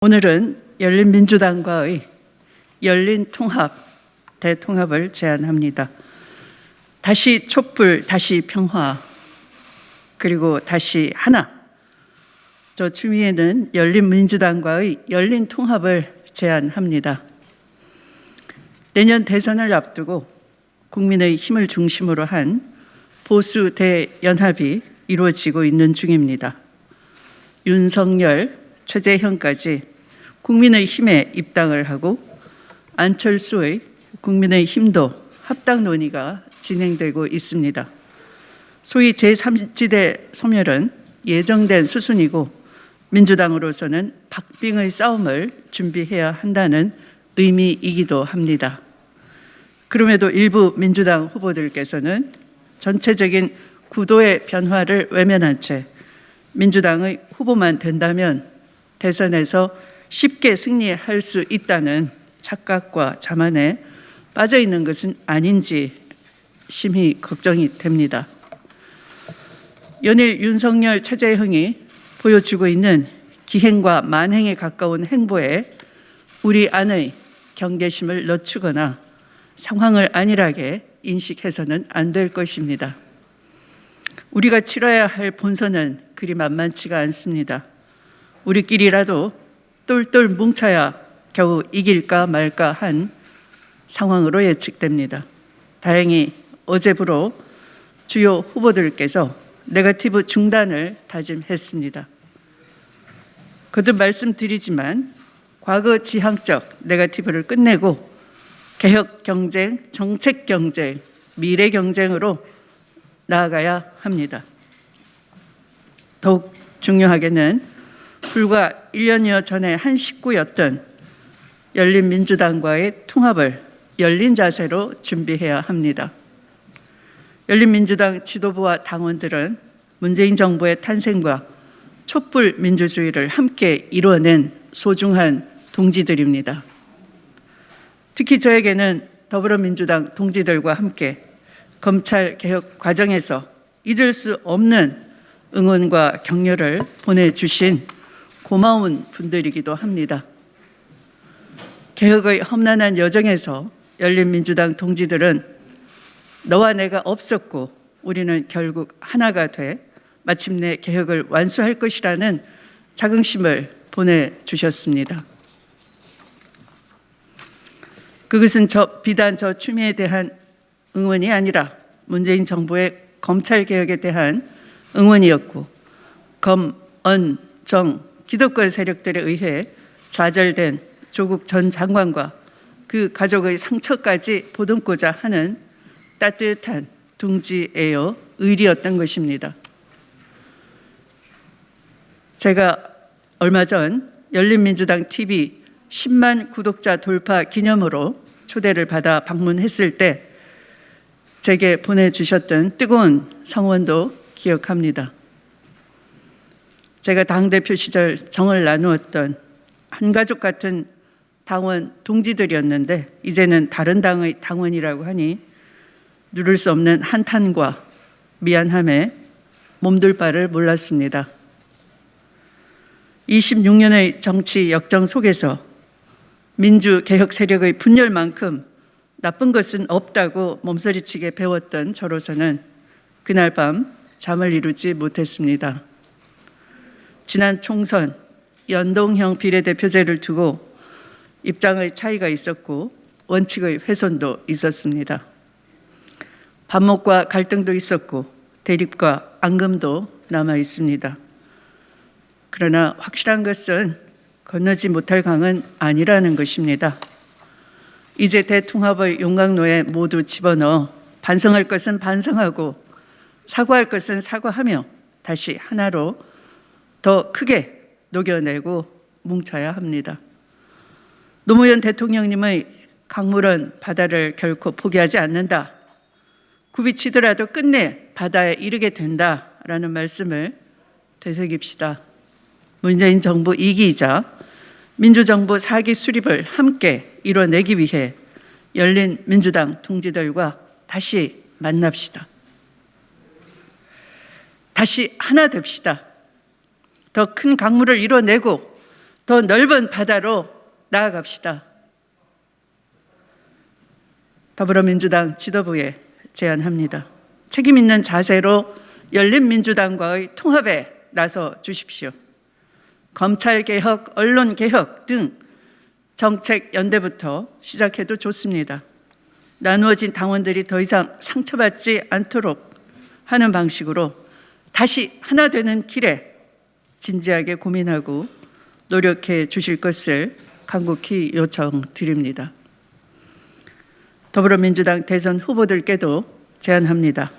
오늘은 열린민주당과의 열린통합, 대통합을 제안합니다. 다시 촛불, 다시 평화, 그리고 다시 하나. 저 추미애는 열린민주당과의 열린통합을 제안합니다. 내년 대선을 앞두고 국민의 힘을 중심으로 한 보수 대연합이 이루어지고 있는 중입니다. 윤석열, 최재형까지 국민의힘에 입당을 하고 안철수의 국민의힘도 합당 논의가 진행되고 있습니다. 소위 제3지대 소멸은 예정된 수순이고 민주당으로서는 박빙의 싸움을 준비해야 한다는 의미이기도 합니다. 그럼에도 일부 민주당 후보들께서는 전체적인 구도의 변화를 외면한 채 민주당의 후보만 된다면 대선에서 쉽게 승리할 수 있다는 착각과 자만에 빠져 있는 것은 아닌지 심히 걱정이 됩니다. 연일 윤석열, 최재형이 보여주고 있는 기행과 만행에 가까운 행보에 우리 안의 경계심을 늦추거나 상황을 안일하게 인식해서는 안 될 것입니다. 우리가 치러야 할 본선은 그리 만만치가 않습니다. 우리끼리라도 똘똘 뭉쳐야 겨우 이길까 말까 한 상황으로 예측됩니다. 다행히 어제부로 주요 후보들께서 네거티브 중단을 다짐했습니다. 거듭 말씀드리지만 과거 지향적 네거티브를 끝내고 개혁 경쟁, 정책 경쟁, 미래 경쟁으로 나아가야 합니다. 더욱 중요하게는 불과 1년여 전에 한 식구였던 열린민주당과의 통합을 열린 자세로 준비해야 합니다. 열린민주당 지도부와 당원들은 문재인 정부의 탄생과 촛불 민주주의를 함께 이루어낸 소중한 동지들입니다. 특히 저에게는 더불어민주당 동지들과 함께 검찰 개혁 과정에서 잊을 수 없는 응원과 격려를 보내주신 고마운 분들이기도 합니다. 개혁의 험난한 여정에서 열린민주당 동지들은 너와 내가 없었고 우리는 결국 하나가 돼 마침내 개혁을 완수할 것이라는 자긍심을 보내주셨습니다. 그것은 비단 저 추미애에 대한 응원이 아니라 문재인 정부의 검찰개혁에 대한 응원이었고 검, 언, 정, 기득권 세력들에 의해 좌절된 조국 전 장관과 그 가족의 상처까지 보듬고자 하는 따뜻한 둥지에어 의리였던 것입니다. 제가 얼마 전 열린민주당 TV 10만 구독자 돌파 기념으로 초대를 받아 방문했을 때 제게 보내주셨던 뜨거운 성원도 기억합니다. 제가 당대표 시절 정을 나누었던 한 가족 같은 당원 동지들이었는데 이제는 다른 당의 당원이라고 하니 누를 수 없는 한탄과 미안함에 몸둘 바를 몰랐습니다. 26년의 정치 역정 속에서 민주개혁 세력의 분열만큼 나쁜 것은 없다고 몸서리치게 배웠던 저로서는 그날 밤 잠을 이루지 못했습니다. 지난 총선 연동형 비례대표제를 두고 입장의 차이가 있었고 원칙의 훼손도 있었습니다. 반목과 갈등도 있었고 대립과 앙금도 남아 있습니다. 그러나 확실한 것은 건너지 못할 강은 아니라는 것입니다. 이제 대통합의 용광로에 모두 집어넣어 반성할 것은 반성하고 사과할 것은 사과하며 다시 하나로 더 크게 녹여내고 뭉쳐야 합니다. 노무현 대통령님의 강물은 바다를 결코 포기하지 않는다. 굽이치더라도 끝내 바다에 이르게 된다라는 말씀을 되새깁시다. 문재인 정부 2기이자 민주정부 4기 수립을 함께 이뤄내기 위해 열린 민주당 동지들과 다시 만납시다. 다시 하나 됩시다. 더 큰 강물을 이뤄내고 더 넓은 바다로 나아갑시다. 더불어민주당 지도부에 제안합니다. 책임 있는 자세로 열린민주당과의 통합에 나서 주십시오. 검찰개혁, 언론개혁 등 정책 연대부터 시작해도 좋습니다. 나누어진 당원들이 더 이상 상처받지 않도록 하는 방식으로 다시 하나 되는 길에 진지하게 고민하고 노력해 주실 것을 간곡히 요청드립니다. 더불어민주당 대선 후보들께도 제안합니다.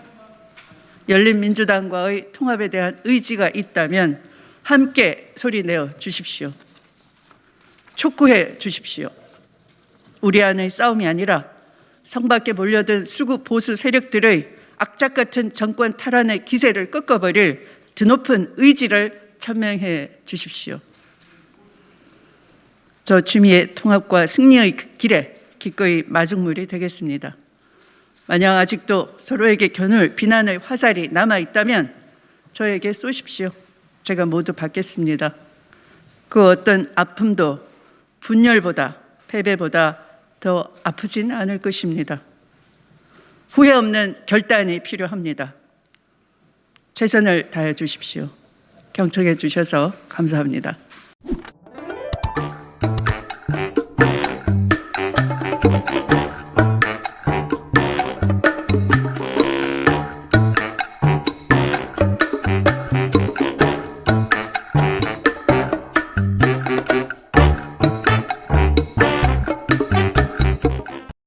열린민주당과의 통합에 대한 의지가 있다면 함께 소리내어 주십시오. 촉구해 주십시오. 우리 안의 싸움이 아니라 성밖에 몰려든 수구 보수 세력들의 악착 같은 정권 탈환의 기세를 꺾어버릴 드높은 의지를 천명해 주십시오. 저 주미의 통합과 승리의 길에 기꺼이 마중물이 되겠습니다. 만약 아직도 서로에게 겨눌 비난의 화살이 남아있다면 저에게 쏘십시오. 제가 모두 받겠습니다. 그 어떤 아픔도 분열보다 패배보다 더 아프진 않을 것입니다. 후회 없는 결단이 필요합니다. 최선을 다해 주십시오. 경청해 주셔서 감사합니다.